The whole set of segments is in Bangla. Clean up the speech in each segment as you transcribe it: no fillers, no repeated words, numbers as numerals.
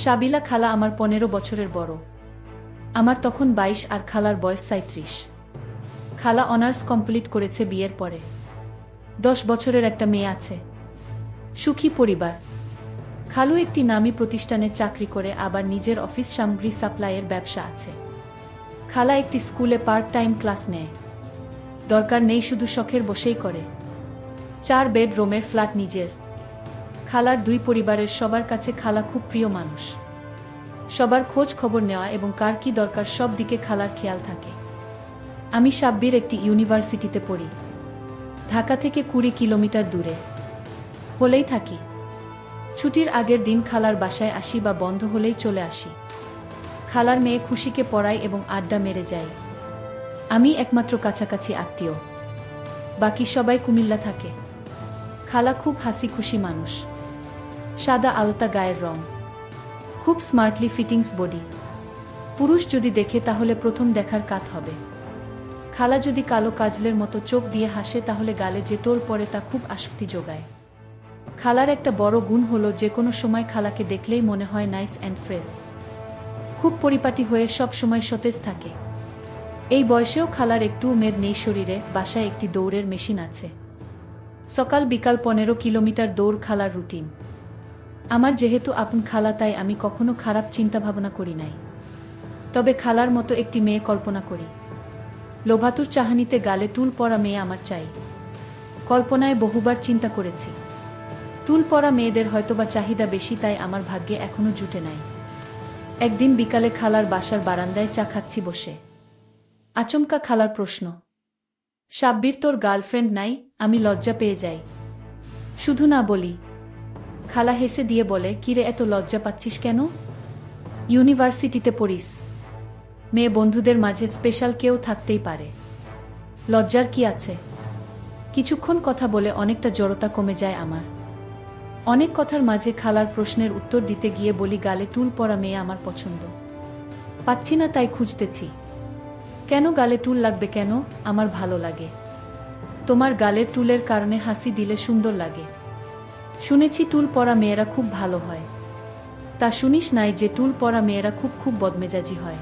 সাবিলা খালা আমার 15 বছরের বড়। আমার তখন 22 আর খালার বয়স 37। খালা অনার্স কমপ্লিট করেছে বিয়ের পরে। 10 বছরের একটা মেয়ে আছে। সুখী পরিবার। খালু একটি নামী প্রতিষ্ঠানে চাকরি করে, আবার নিজের অফিস সামগ্রী সাপ্লাইয়ের ব্যবসা আছে। খালা একটি স্কুলে পার্ট টাইম ক্লাস নেয়। দরকার নেই শুধু শখের বসেই করে। 4 বেডরুমের ফ্ল্যাট নিজের। খালার 2 পরিবারের সবার কাছে খালা খুব প্রিয় মানুষ। সবার খোঁজ খবর নেওয়া এবং কার কি দরকার সব দিকে খালার খেয়াল থাকে। আমি সাব্বির একটি ইউনিভার্সিটিতে পড়ি। ঢাকা থেকে 20 কিলোমিটার দূরে। হলেই থাকি। ছুটির আগের দিন খালার বাসায় আসি বা বন্ধ হলেই চলে আসি। খালার মেয়ে খুশিকে পড়াই এবং আড্ডা মেরে যাই। আমি একমাত্র কাছাকাছি আত্মীয়। বাকি সবাই কুমিল্লা থাকে। খালা খুব হাসি খুশি মানুষ। সাদা আলতা গায়ের রং। খুব স্মার্টলি ফিটিংস বডি। পুরুষ যদি দেখে তাহলে প্রথম দেখার কাত হবে। খালা যদি কালো কাজলের মতো চোখ দিয়ে হাসে তাহলে গালে যে টোল পড়ে তা খুব আসক্তি যোগায়। খালার একটা বড় গুণ হলো যে কোনো সময় খালাকে দেখলেই মনে হয় নাইস অ্যান্ড ফ্রেশ। খুব পরিপাটি হয়ে সব সময় সতেজ থাকে। এই বয়সেও খালার একটু মেদ নেই শরীরে। বাসায় একটি দৌড়ের মেশিন আছে। সকাল বিকাল 15 কিলোমিটার দৌড় খালার রুটিন। আমার যেহেতু আপন খালা তাই আমি কখনো খারাপ চিন্তা ভাবনা করি নাই। তবে খালার মতো একটি মেয়ে কল্পনা করি। লোভাতুর চাহানিতে গালে টুল পরা মেয়ে আমার চাই। কল্পনায় বহুবার চিন্তা করেছি। টুল পরা মেয়েদের হয়তোবা চাহিদা বেশি, তাই আমার ভাগ্যে এখনো জুটে নাই। একদিন বিকালে খালার বাসার বারান্দায় চা খাচ্ছি বসে। আচমকা খালার প্রশ্ন, সাব্বির তোর গার্লফ্রেন্ড নাই? আমি লজ্জা পেয়ে যাই। শুধু না বলি। খালা হেসে দিয়ে বলে, কিরে এত লজ্জা পাচ্ছিস কেন? ইউনিভার্সিটিতে পড়িস। মেয়ে বন্ধুদের মাঝে স্পেশাল কেউ থাকতেই পারে। লজ্জার কি আছে? কিছুক্ষণ কথা বলে অনেকটা জড়তা কমে যায় আমার। অনেক কথার মাঝে খালার প্রশ্নের উত্তর দিতে গিয়ে বলি, গালে টুল পরা মেয়ে আমার পছন্দ। পাচ্ছি না তাই খুঁজতেছি। কেন গালে টুল লাগবে কেন? আমার ভালো লাগে। তোমার গালের টুলের কারণে হাসি দিলে সুন্দর লাগে। শুনেছি টুল পরা মেয়েরা খুব ভালো হয়। তা শুনিস নাই যে টুল পরা মেয়েরা খুব খুব বদমেজাজি হয়,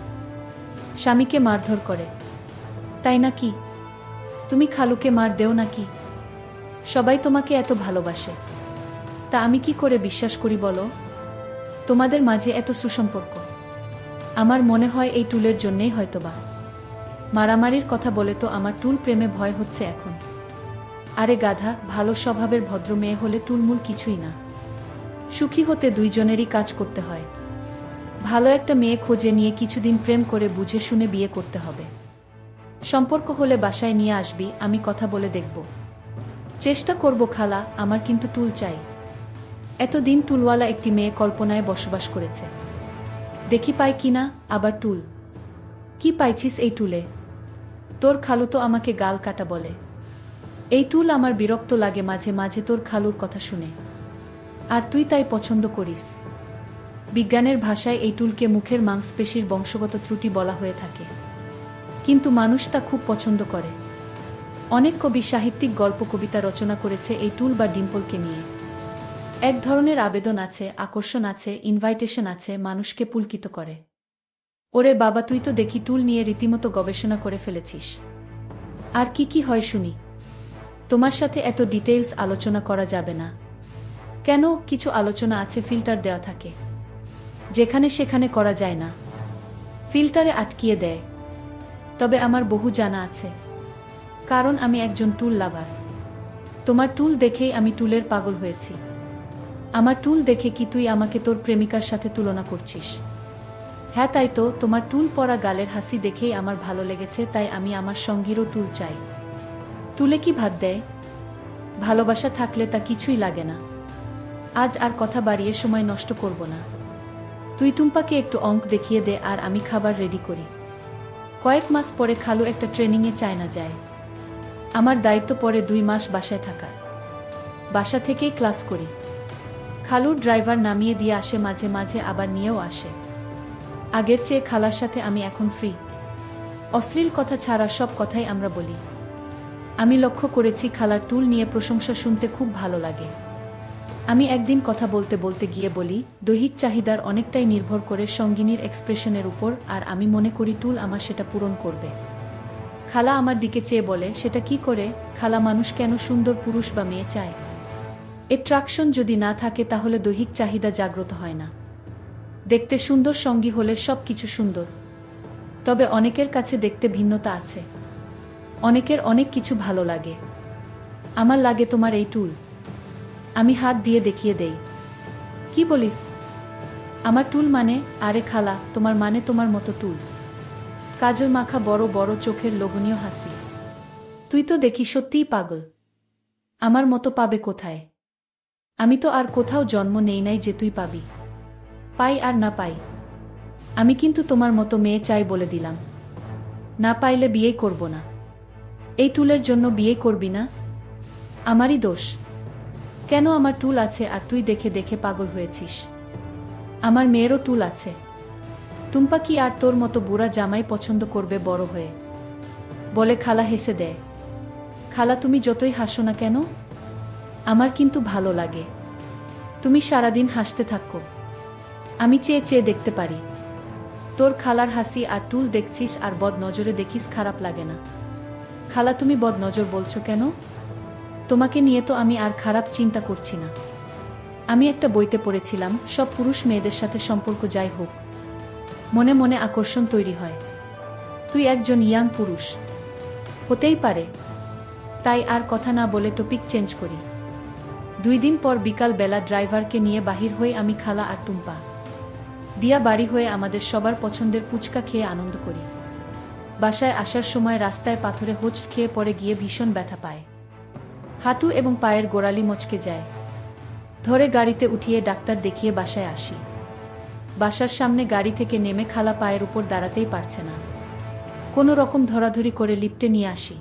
স্বামীকে মারধর করে? তাই নাকি? তুমি খালুকে মার দেও নাকি? সবাই তোমাকে এত ভালোবাসে, তা আমি কি করে বিশ্বাস করি বলো? তোমাদের মাঝে এত সুসম্পর্ক। আমার মনে হয় এই টুলের জন্যেই হয়তোবা। মারামারির কথা বলে তো আমার টুল প্রেমে ভয় হচ্ছে এখন। আরে গাধা, ভালো স্বভাবের ভদ্র মেয়ে হলে টুলমুল কিছুই না। সুখী হতে দুইজনেরই কাজ করতে হয়। ভালো একটা মেয়ে খোঁজে নিয়ে কিছুদিন প্রেম করে বুঝে শুনে বিয়ে করতে হবে। সম্পর্ক হলে বাসায় নিয়ে আসবি, আমি কথা বলে দেখব। চেষ্টা করব খালা, আমার কিন্তু টুল চাই। এতদিন টুলওয়ালা একটি মেয়ে কল্পনায় বসবাস করেছে। দেখি পাই কিনা আবার টুল। কি পাইছিস এই টুলে? তোর খালু তো আমাকে গাল কাটা বলে। এই টুল আমার বিরক্ত লাগে মাঝে মাঝে তোর খালুর কথা শুনে। আর তুই তাই পছন্দ করিস। বিজ্ঞানের ভাষায় এই টুলকে মুখের মাংসপেশির বংশগত ত্রুটি বলা হয়ে থাকে, কিন্তু মানুষ তা খুব পছন্দ করে। অনেক কবি সাহিত্যিক গল্প কবিতা রচনা করেছে এই টুল বা ডিম্পলকে নিয়ে। এক ধরনের আবেদন আছে, আকর্ষণ আছে, ইনভাইটেশন আছে, মানুষকে পুলকিত করে। ওরে বাবা, তুই তো দেখি টুল নিয়ে রীতিমতো গবেষণা করে ফেলেছিস। আর কি কি হয় শুনি? তোমার সাথে এত ডিটেইলস আলোচনা করা যাবে না। কেন? কিছু আলোচনা আছে ফিল্টার দেওয়া থাকে, যেখানে সেখানে করা যায় না। ফিল্টারে আটকিয়ে দেয়। তবে আমার বহু জানা আছে, কারণ আমি একজন টুল লাভার। তোমার টুল দেখেই আমি টুলের পাগল হয়েছি। আমার টুল দেখে কি তুই আমাকে তোর প্রেমিকার সাথে তুলনা করছিস? হ্যাঁ তাই তো, তোমার টুল পরা গালের হাসি দেখেই আমার ভালো লেগেছে, তাই আমি আমার সঙ্গীরও টুল চাই। টুলে কি ভাত দেয়? ভালোবাসা থাকলে তা কিছুই লাগে না। আজ আর কথা বাড়িয়ে সময় নষ্ট করব না। তুই টুম্পাকে একটু অঙ্ক দেখিয়ে দে আর আমি খাবার রেডি করি। কয়েক মাস পরে খালু একটা ট্রেনিংয়ে চায়না যায়। আমার দায়িত্ব পড়ে 2 মাস বাসায় থাকার। বাসা থেকেই ক্লাস করি। খালুর ড্রাইভার নামিয়ে দিয়ে আসে, মাঝে মাঝে আবার নিয়েও আসে। আগের চেয়ে খালার সাথে আমি এখন ফ্রি। অশ্লীল কথা ছাড়া সব কথাই আমরা বলি। আমি লক্ষ্য করেছি খালার টুল নিয়ে প্রশংসা শুনতে খুব ভালো লাগে। আমি একদিন কথা বলতে বলতে গিয়ে বলি, দৈহিক চাহিদার অনেকটাই নির্ভর করে সঙ্গিনীর এক্সপ্রেশনের উপর, আর আমি মনে করি টুল আমার সেটা পূরণ করবে। খালা আমার দিকে চেয়ে বলে, সেটা কি করে? খালা, মানুষ কেন সুন্দর পুরুষ বা মেয়ে চায়? অ্যাট্রাকশন যদি না থাকে তাহলে দৈহিক চাহিদা জাগ্রত হয় না। দেখতে সুন্দর সঙ্গী হলে সব কিছু সুন্দর, তবে অনেকের কাছে দেখতে ভিন্নতা আছে। অনেকের অনেক কিছু ভালো লাগে। আমার লাগে তোমার এই টুল। আমি হাত দিয়ে দেখিয়ে দেই। কি বলিস? আমার টুল মানে? আরে খালা, তোমার মানে তোমার মতো টুল। কাজল মাখা বড় বড় চোখের লোভনীয় হাসি। তুই তো দেখি সত্যিই পাগল। আমার মতো পাবে কোথায়? আমি তো আর কোথাও জন্ম নেই নাই যে তুই পাবি। পাই আর না পাই, আমি কিন্তু তোমার মতো মেয়ে চাই বলে দিলাম। না পাইলে বিয়ে করব না। এই টুলের জন্য বিয়ে করবি না? আমারই দোষ। কেন? আমার টুল আছে আর তুই দেখে দেখে পাগল হয়েছিস। আমার মেয়েরও টুল আছে। টুম্পা কি আর তোর মতো বুড়া জামাই পছন্দ করবে বড় হয়ে? বলে খালা হেসে দেয়। খালা, তুমি যতই হাসো না কেন, আমার কিন্তু ভালো লাগে। তুমি সারাদিন হাসতে থাকো, আমি চেয়ে চেয়ে দেখতে পারি। তোর খালার হাসি আর টুল দেখছিস আর বদ নজরে দেখিস, খারাপ লাগে না? খালা, তুমি বদ নজর বলছো কেন? তোমাকে নিয়ে তো আমি আর খারাপ চিন্তা করছি না। আমি একটা বইতে পড়েছিলাম, সব পুরুষ মেয়েদের সাথে সম্পর্ক যাই হোক, মনে মনে আকর্ষণ তৈরি হয়। তুই একজন ইয়াং পুরুষ, হতেই পারে। তাই আর কথা না বলে টপিক চেঞ্জ করি। 2 দিন পর বিকাল বেলা ড্রাইভারকে নিয়ে বাহির হয়ে আমি, খালা আর টুম্পা দিয়া বাড়ি হয়ে আমাদের সবার পছন্দের পুচকা খেয়ে আনন্দ করি। বাসায় আসার সময় রাস্তায় পাথরে হোঁচট খেয়ে পড়ে গিয়ে ভীষণ ব্যথা পায়। হাঁটু এবং পায়ের গোড়ালি মচকে যায়। ধরে গাড়িতে উঠিয়ে ডাক্তার দেখিয়ে বাসায় আসি। বাসার সামনে গাড়ি থেকে নেমে খালা পায়ের উপর দাঁড়াতেই পারছে না। কোনো রকম ধরাধরি করে লিফটে নিয়ে আসি।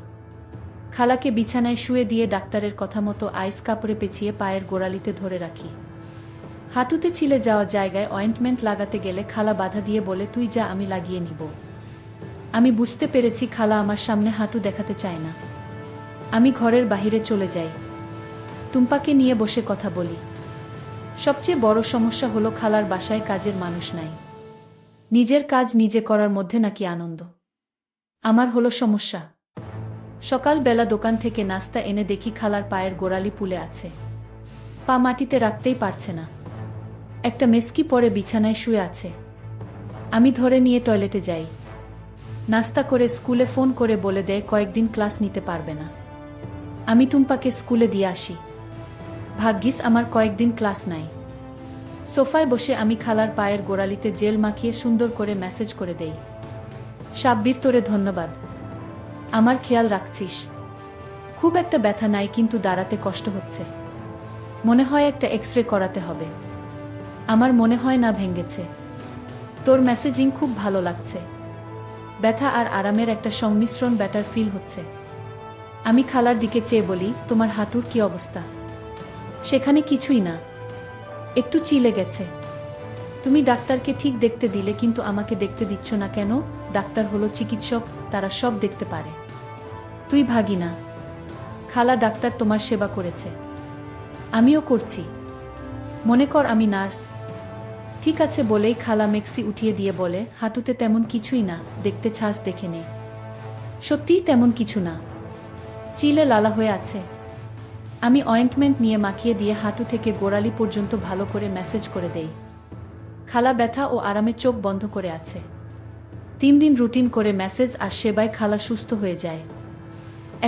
খালাকে বিছানায় শুয়ে দিয়ে ডাক্তারের কথা মতো আইস কাপড়ে পেঁচিয়ে পায়ের গোড়ালিতে ধরে রাখি। হাঁটুতে ছিলে যাওয়া জায়গায় অয়েন্টমেন্ট লাগাতে গেলে খালা বাধা দিয়ে বলে, তুই যা, আমি লাগিয়ে নিব। আমি বুঝতে পেরেছি খালা আমার সামনে হাঁটু দেখাতে চায় না। আমি ঘরের বাহিরে চলে যাই। টুম্পাকে নিয়ে বসে কথা বলি। সবচেয়ে বড় সমস্যা হলো খালার বাসায় কাজের মানুষ নাই। নিজের কাজ নিজে করার মধ্যে নাকি আনন্দ। আমার হলো সমস্যা। সকালবেলা দোকান থেকে নাস্তা এনে দেখি খালার পায়ের গোড়ালি ফুলে আছে। পা মাটিতে রাখতেই পারছে না। একটা মেস্কি পরে বিছানায় শুয়ে আছে। আমি ধরে নিয়ে টয়লেটে যাই। নাস্তা করে স্কুলে ফোন করে বলে দেয় কয়েকদিন ক্লাস নিতে পারবে না। আমি টুম্পাকে স্কুলে দিয়ে আসি। ভাগ্যিস আমার কয়েকদিন ক্লাস নাই। সোফায় বসে আমি খালার পায়ের গোড়ালিতে জেল মাখিয়ে সুন্দর করে মেসেজ করে দেই, সাব্বির, তোরে ধন্যবাদ, আমার খেয়াল রাখছিস। খুব একটা ব্যথা নাই, কিন্তু দাঁড়াতে কষ্ট হচ্ছে। মনে হয় একটা এক্সরে করাতে হবে। আমার মনে হয় না ভেঙেছে। তোর মেসেজিং খুব ভালো লাগছে। ব্যথা আর আরামের একটা সংমিশ্রণ, ব্যাটার ফিল হচ্ছে। আমি খালার দিকে চেয়ে বলি, তোমার হাঁটুর কি অবস্থা? সেখানে কিছুই না, একটু চিলে গেছে। তুমি ডাক্তারকে ঠিক দেখতে দিলে, কিন্তু আমাকে দেখতে দিচ্ছ না কেন? ডাক্তার হলো চিকিৎসক, তারা সব দেখতে পারে। তুই ভাগি না। খালা, ডাক্তার তোমার সেবা করেছে, আমিও করছি। মনে কর আমি নার্স। ঠিক আছে বলেই খালা মেক্সি উঠিয়ে দিয়ে বলে, হাঁটুতে তেমন কিছুই না, দেখতে ছাস দেখে নে। সত্যিই তেমন কিছু না, চিলে লালা হয়ে আছে। আমি অয়েন্টমেন্ট নিয়ে মাখিয়ে দিয়ে হাঁটু থেকে গোড়ালি পর্যন্ত ভালো করে ম্যাসেজ করে দেই। খালা ব্যথা ও আরামে চোখ বন্ধ করে আছে। 3 দিন রুটিন করে ম্যাসেজ আর সেবায় খালা সুস্থ হয়ে যায়।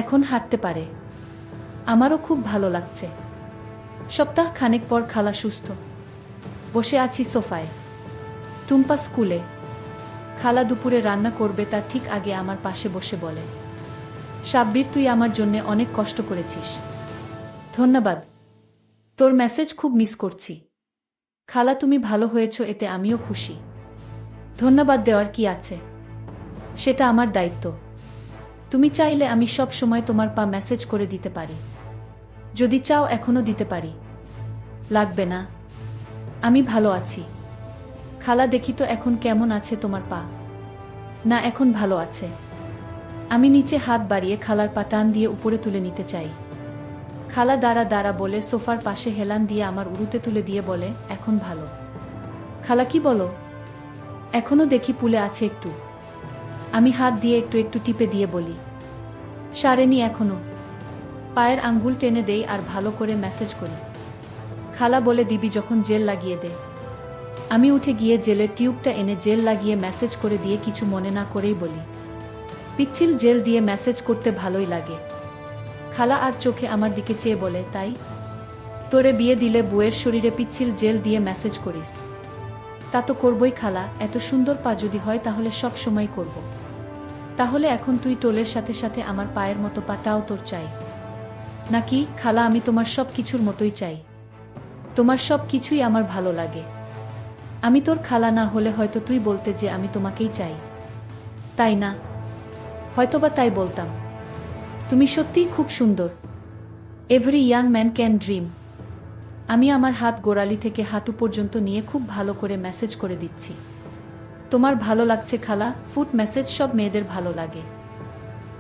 এখন হাঁটতে পারে। আমারও খুব ভালো লাগছে। সপ্তাহ খানেক পর খালা সুস্থ। বসে আছি সোফায়। টুম্পা স্কুলে। খালা দুপুরে রান্না করবে তার ঠিক আগে আমার পাশে বসে বলে, সাব্বির, তুই আমার জন্যে অনেক কষ্ট করেছিস। ধন্যবাদ। তোর মেসেজ খুব মিস করছি। খালা, তুমি ভালো হয়েছ এতে আমিও খুশি। ধন্যবাদ দেওয়ার কি আছে, সেটা আমার দায়িত্ব। তুমি চাইলে আমি সব সময় তোমার পা মেসেজ করে দিতে পারি। যদি চাও এখনো দিতে পারি। লাগবে না, আমি ভালো আছি। খালা, দেখি তো এখন কেমন আছে তোমার পা। না, এখন ভালো আছে। আমি নিচে হাত বাড়িয়ে খালার পা টান দিয়ে উপরে তুলে নিতে চাই। খালা দাঁড়া দাঁড়া বলে সোফার পাশে হেলান দিয়ে আমার উরুতে তুলে দিয়ে বলে, এখন ভালো। খালা কি বলো? এখনো দেখি পুলে আছে একটু। আমি হাত দিয়ে একটু একটু টিপে দিয়ে বলি, সারেনি এখনো। পায়ের আঙ্গুল টেনে দেই আর ভালো করে ম্যাসেজ করি। খালা বলে, দিবি যখন জেল লাগিয়ে দে। আমি উঠে গিয়ে জেলের টিউবটা এনে জেল লাগিয়ে ম্যাসেজ করে দিয়ে কিছু মনে না করেই বলি, পিচ্ছিল জেল দিয়ে ম্যাসেজ করতে ভালোই লাগে। খালা আর চোখে আমার দিকে চেয়ে বলে, তাই? তোরে বিয়ে দিলে বউয়ের শরীরে পিচ্ছিল জেল দিয়ে ম্যাসেজ করিস? তা তো করবই খালা, এত সুন্দর পা যদি হয় তাহলে সব সময় করব। তাহলে এখন তুই টোলের সাথে সাথে আমার পায়ের মতো পাটাও তোর চাই নাকি? খালা, আমি তোমার সব কিছুর মতোই চাই। তোমার সব কিছুই আমার ভালো লাগে। আমি তোর খালা না হলে হয়তো তুই বলতে যে আমি তোমাকেই চাই, তাই না? হয়তোবা তাই বলতাম। তুমি সত্যিই খুব সুন্দর। Every young man can dream. আমি আমার হাত গোড়ালি থেকে হাঁটু পর্যন্ত নিয়ে খুব ভালো করে মেসেজ করে দিচ্ছি। তোমার ভালো লাগছে খালা? ফুট মেসেজ সব মেয়েদের ভালো লাগে,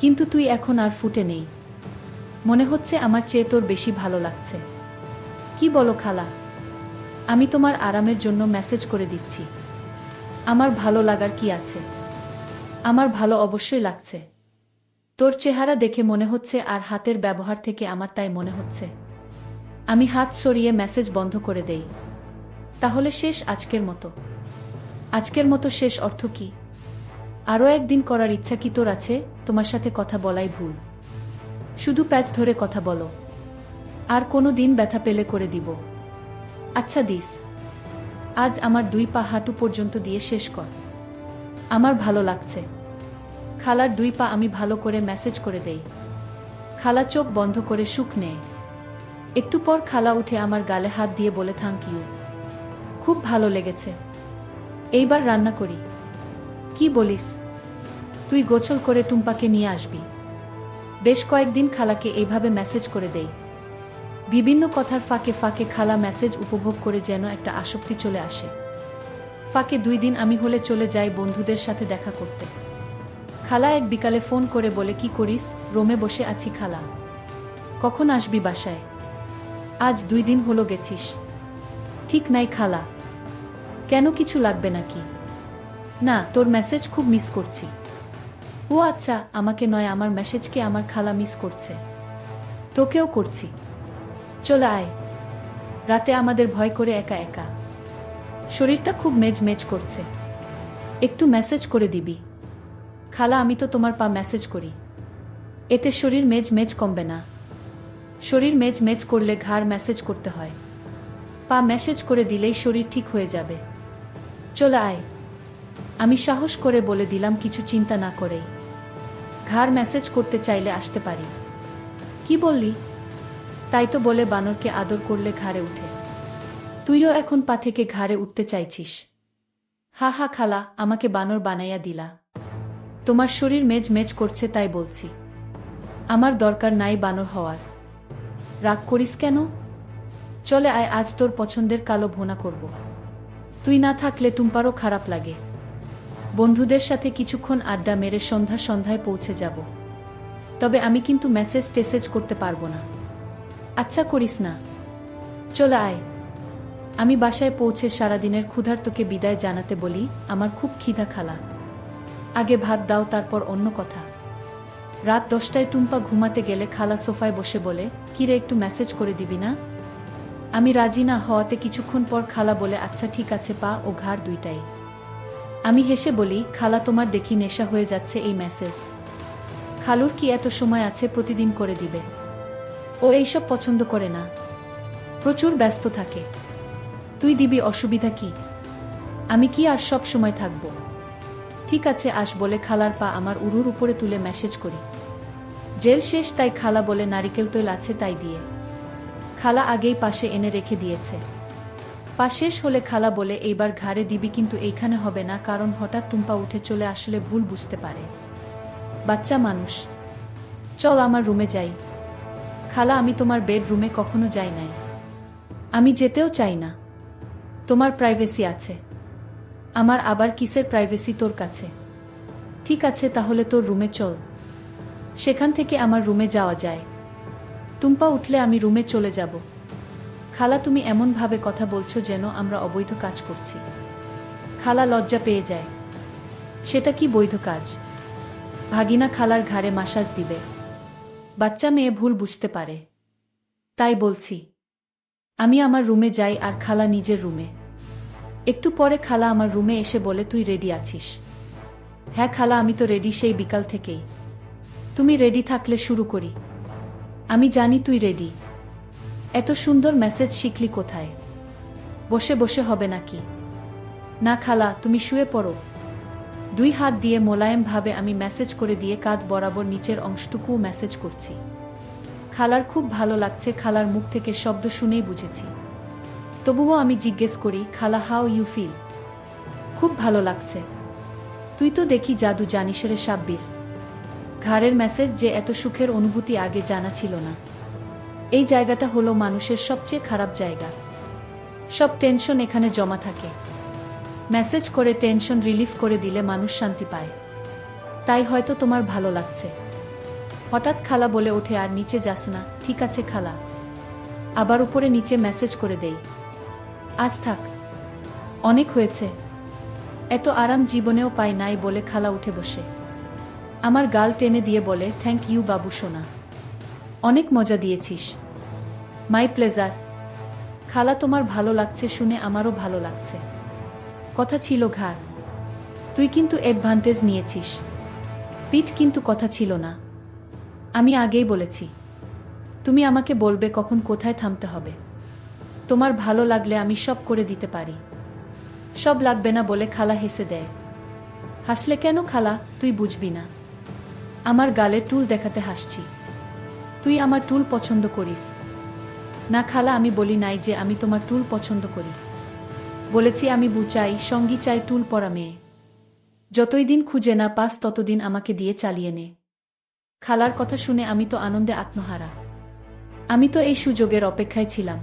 কিন্তু তুই এখন আর ফুটে নেই। মনে হচ্ছে আমার চেয়ে তোর বেশি ভালো লাগছে। কি বলো খালা? আমি তোমার আরামের জন্য মেসেজ করে দিচ্ছি। আমার ভালো লাগার কি আছে? আমার ভালো অবশ্যই লাগছে। তোর চেহারা দেখে মনে হচ্ছে আর হাতের ব্যবহার থেকে আমার তাই মনে হচ্ছে। আমি হাত সরিয়ে মেসেজ বন্ধ করে দেই। তাহলে শেষ আজকের মতো? আজকের মতো শেষ অর্থ কি? আরও একদিন করার ইচ্ছা কি তোর আছে? তোমার সাথে কথা বলাই ভুল। শুধু প্যাচ ধরে কথা বলো। আর কোনো দিন ব্যথা পেলে করে দিব। আচ্ছা দিস। আজ আমার 2 পা হাঁটু পর্যন্ত দিয়ে শেষ কর। আমার ভালো লাগছে। খালার 2 পা আমি ভালো করে মেসেজ করে দেই। খালা চোখ বন্ধ করে সুখ নেয়। একটু পর খালা উঠে আমার গালে হাত দিয়ে বলে, থ্যাংক ইউ, খুব ভালো লেগেছে। এইবার রান্না করি। কি বলিস? তুই গোছল করে টুম্পাকে নিয়ে আসবি। বেশ কয়েকদিন খালাকে এইভাবে মেসেজ করে দেই। বিভিন্ন কথার ফাঁকে ফাঁকে খালা মেসেজ উপভোগ করে যেন একটা আসক্তি চলে আসে। ফাঁকে 2 দিন আমি হলে চলে যাই বন্ধুদের সাথে দেখা করতে। খালা এক বিকালে ফোন করে বলে, কি করিস? রোমে বসে আছি খালা। কখন আসবি বাসায়? আজ 2 দিন হলো গেছিস। ঠিক নাই খালা। কেন, কিছু লাগবে নাকি? না, তোর মেসেজ খুব মিস করছি। ও আচ্ছা, আমাকে নয়, আমার মেসেজকে আমার খালা মিস করছে। তোকেও করছি। চলে আয়। রাতে আমাদের ভয় করে একা একা। শরীরটা খুব মেজ করছে। একটু মেসেজ করে দিবি? খালা, আমি তো তোমার পা মেসেজ করি। এতে শরীর মেজ কমবে না। শরীর মেজ করলে ঘাড় মেসেজ করতে হয়। পা মেসেজ করে দিলেই শরীর ঠিক হয়ে যাবে। চলে আয়। আমি সাহস করে বলে দিলাম, কিছু চিন্তা না করেই। ঘাড় মেসেজ করতে চাইলে আসতে পারি। কি বললি? তাই তো বলে বানরকে আদর করলে ঘাড়ে উঠে। তুইও এখন পা থেকে ঘাড়ে উঠতে চাইছিস? হা হা খালা, আমাকে বানর বানাইয়া দিলা। তোমার শরীর মেজ করছে তাই বলছি। আমার দরকার নাই বানর হওয়ার। রাগ করিস কেন? চলে আয়, আজ তোর পছন্দের কালো ভুনা করব। তুই না থাকলে টুম্পারও খারাপ লাগে। বন্ধুদের সাথে কিছুক্ষণ আড্ডা মেরে সন্ধ্যায় পৌঁছে যাব। তবে আমি কিন্তু মেসেজ টেসেজ করতে পারবো না। আচ্ছা করিস না। চলে আয়। আমি বাসায় পৌঁছে সারাদিনের ক্ষুধার্তকে বিদায় জানাতে বলি, আমার খুব খিদা খালা। আগে ভাত দাও, তারপর অন্য কথা। রাত 10টায় টুম্পা ঘুমাতে গেলে খালা সোফায় বসে বলে, কিরে, একটু মেসেজ করে দিবি না? আমি রাজি না হওয়াতে কিছুক্ষণ পর খালা বলে, আচ্ছা ঠিক আছে, পা ও ঘাড় 2টাই। আমি হেসে বলি, খালা, তোমার দেখি নেশা হয়ে যাচ্ছে এই মেসেজ। খালুর কি এত সময় আছে প্রতিদিন করে দিবে? ও এইসব পছন্দ করে না, প্রচুর ব্যস্ত থাকে। তুই দিবি, অসুবিধা কি? আমি কি আর সব সময় থাকবো? ঠিক আছে আস বলে খালার পা আমার উরুর উপরে তুলে মেসেজ করি। জেল শেষ তাই খালা বলে, নারিকেল তেল আছে তাই দিয়ে। খালা আগেই পাশে এনে রেখে দিয়েছে। পা শেষ হলে খালা বলে, এইবার ঘাড়ে দিবি, কিন্তু এইখানে হবে না, কারণ হঠাৎ টুম্পা উঠে চলে আসলে ভুল বুঝতে পারে। বাচ্চা মানুষ। চল আমার রুমে যাই। খালা, আমি তোমার বেডরুমে কখনো যাই নাই। আমি যেতেও চাই না। তোমার প্রাইভেসি আছে। আমার আবার কিসের প্রাইভেসি তোর কাছে? ঠিক আছে, তাহলে তোর রুমে চল। সেখান থেকে আমার রুমে যাওয়া যায়। টুম্পা উঠলে আমি রুমে চলে যাব। খালা তুমি এমনভাবে কথা বলছো যেন আমরা অবৈধ কাজ করছি। খালা লজ্জা পেয়ে যায়। সেটা কি বৈধ কাজ? ভাগিনা খালার ঘাড়ে মাসাজ দিবে। বাচ্চা মেয়ে ভুল বুঝতে পারে। তাই বলছি। আমি আমার রুমে যাই আর খালা নিজের রুমে। একটু পরে খালা আমার রুমে এসে বলে তুই রেডি আছিস? হ্যাঁ খালা আমি তো রেডি সেই বিকাল থেকেই। তুমি রেডি থাকলে শুরু করি। আমি জানি তুই রেডি। এত সুন্দর মেসেজ শিখলি কোথায়? বসে বসে হবে নাকি? না খালা তুমি শুয়ে পড়ো। 2 হাত দিয়ে মোলায়েমভাবে আমি মেসেজ করে দিয়ে কাঁধ বরাবর নিচের অংশটুকুও মেসেজ করছি। খালার খুব ভালো লাগছে। খালার মুখ থেকে শব্দ শুনেই বুঝেছি। তবুও আমি জিজ্ঞেস করি খালা হাউ ইউ ফিল? খুব ভালো লাগছে। তুই তো দেখি জাদু জানিস রে সাব্বির। ঘাড়ের মেসেজ যে এত সুখের অনুভূতি আগে জানা ছিল না। এই জায়গাটা হলো মানুষের সবচেয়ে খারাপ জায়গা। সব টেনশন এখানে জমা থাকে। মেসেজ করে টেনশন রিলিফ করে দিলে মানুষ শান্তি পায়। তাই হয়তো তোমার ভালো লাগছে। হঠাৎ খালা বলে ওঠে আর নিচে যাস না? ঠিক আছে খালা। আবার উপরে নিচে মেসেজ করে দেই। আজ থাক, অনেক হয়েছে। এত আরাম জীবনেও পাই নাই বলে খালা উঠে বসে আমার গাল টেনে দিয়ে বলে থ্যাংক ইউ বাবু সোনা। অনেক মজা দিয়েছিস। My pleasure. খালা তোমার ভালো লাগছে শুনে আমারও ভালো লাগছে। কথা ছিল ঘাড়। তুই কিন্তু অ্যাডভান্টেজ নিয়েছিস। পিঠ কিন্তু কথা ছিল না। আমি আগেই বলেছি। তুমি আমাকে বলবে কখন কোথায় থামতে হবে। তোমার ভালো লাগলে আমি সব করে দিতে পারি। সব লাগবে না বলে খালা হেসে দেয়। হাসলে কেন খালা? তুই বুঝবি না। আমার গালে টুল দেখাতে হাসছি। তুই আমার টুল পছন্দ করিস? না খালা আমি বলি নাই যে আমি তোমার টুল পছন্দ করি। বলেছি আমি চাই, সঙ্গী চাই, টুল পরা মেয়ে। যতই দিন খুঁজে না পাস ততদিন আমাকে দিয়ে চালিয়ে নে। খালার কথা শুনে আমি তো আনন্দে আত্মহারা। আমি তো এই সুযোগের অপেক্ষায় ছিলাম।